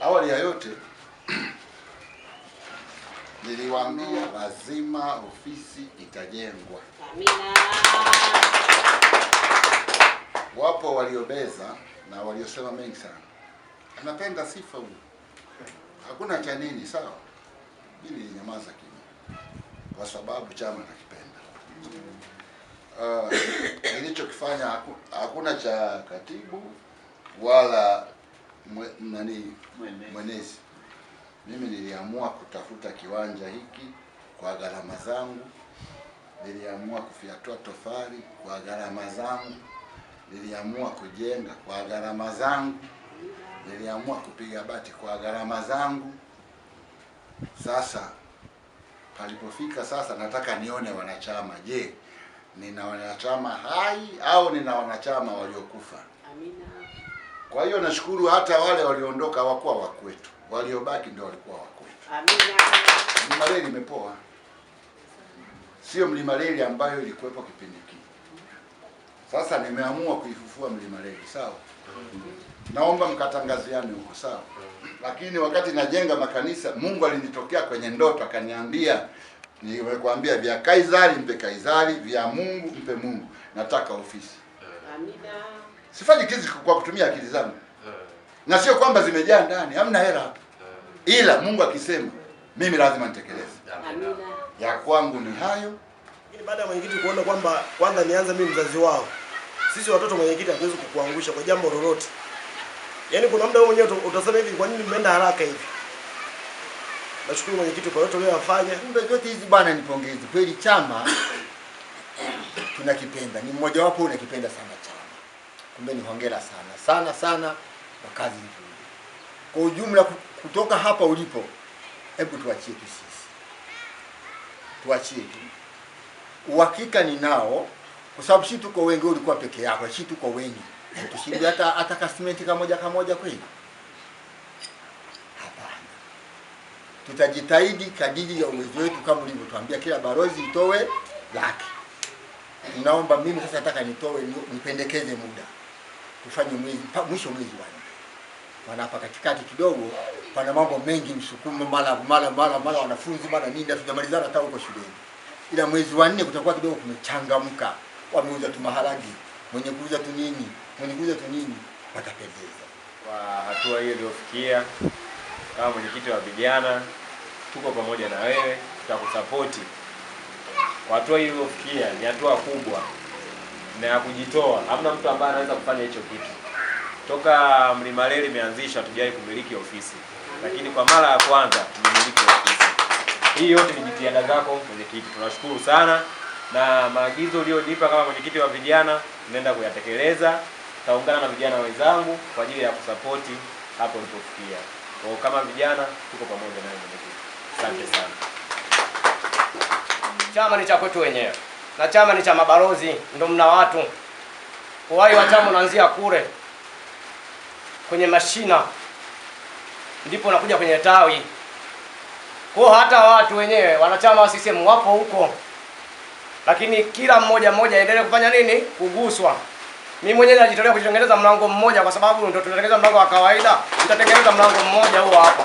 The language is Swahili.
Awali ya yote niliwaambia lazima ofisi itajengwa. Amina. Wapo waliobeza na waliosema mengi sana. Anapenda sifa huyu. Hakuna cha nini, sawa? Mimi nilinyamaza kimya kwa sababu chama nakipenda. Nilichokifanya hakuna cha katibu wala mwenezi. Mimi niliamua kutafuta kiwanja hiki kwa gharama zangu. Niliamua kufiatua tofali kwa gharama zangu. Niliamua kujenga kwa gharama zangu. Niliamua kupiga bati kwa gharama zangu. Sasa palipofika sasa nataka nione wanachama. Je, nina wanachama hai au nina wanachama waliokufa? Amina. Kwa hiyo nashukuru hata wale walioondoka hawakuwa wa kwetu. Waliobaki ndio walikuwa wa kwetu. Amina. Mlima Reli imepoa. Sio Mlima Reli ambayo ilikuwepo kipindi kile. Sasa nimeamua kuifufua Mlima Reli, sawa? Naomba mkatangaziane huko, sawa? Lakini wakati najenga makanisa, Mungu alinitokea kwenye ndoto akaniambia, nimekuambia vya Kaisari mpe Kaisari, vya Mungu mpe Mungu. Nataka ofisi. Amina. Sifanyi kizi kwa kutumia akili zangu. Na sio kwamba zimejaa ndani, hamna hela. Ila Mungu akisema, mimi lazima nitekeleze. Amina. Ya kwangu ni hayo. Lakini baada ya mwenyekiti kuona kwamba kwanza nianze mimi mzazi wao. Sisi watoto mwenyekiti hatuwezi kukuangusha kwa jambo lolote. Yaani kuna muda wewe mwenyewe utasema hivi, kwa nini mmeenda haraka hivi? Nashukuru mwenyekiti kwa yote uliyofanya. Kumbe zote hizi bwana nipongeze. Kweli chama tunakipenda. Ni mmoja wapo unakipenda sana chama. Kumbe ni hongera sana kwa kazi nzuri. Kwa ujumla kutoka hapa ulipo, hebu tuachie tu sisi. Tuachie tu. Uhakika ninao kwa sababu sisi tuko wengi, ulikuwa peke yako, sisi tuko wengi. Tushinde hata kastimenti kamoja kweli. Hapana. Tutajitahidi kadiri ya uwezo wetu kama ulivyotuambia kila balozi itoe laki. Ninaomba mimi sasa nataka nipendekeze muda. Tufanye mwisho mwezi wa 4. Maana hapa katikati kidogo pana mambo mengi, msukumo mara wanafunzi mara nini, hatujamalizana hata huko shuleni. Ila mwezi wa 4 kutakuwa kidogo kumechangamka. Wameuza tu maharagi, mwenye kuuza tu nini watapendeza. Kwa hatua hiyo iliyofikia, kama mwenyekiti wa vijana tuko pamoja na wewe, tutakusapoti. Kwa hatua hiyo iliyofikia ni hatua kubwa na ya kujitoa. Hamna mtu ambaye anaweza kufanya hicho kitu. Toka Mlima Reli imeanzishwa hatujawahi kumiliki ofisi. Lakini kwa mara ya kwanza tumemiliki ofisi. Hii yote ni jitihada zako mwenyekiti. Tunashukuru sana na maagizo uliyonipa kama mwenyekiti wa vijana tunaenda kuyatekeleza. Taungana na vijana wenzangu kwa ajili ya kusapoti hapo ulipofikia. Kwa kama vijana tuko pamoja nawe mwenyekiti. Asante sana. Chama ni cha kwetu wenyewe. Na chama ni cha mabalozi, ndio mna watu. Uhai wa chama unaanzia kule kwenye mashina. Ndipo nakuja kwenye tawi. Kwa hata watu wenyewe wanachama wa CCM wapo huko. Lakini kila mmoja aendelee kufanya nini? Kuguswa. Mimi mwenyewe najitolea kutengeneza mlango mmoja kwa sababu ndio tunatengeneza mlango wa kawaida. Nitatengeneza mlango mmoja huo hapa.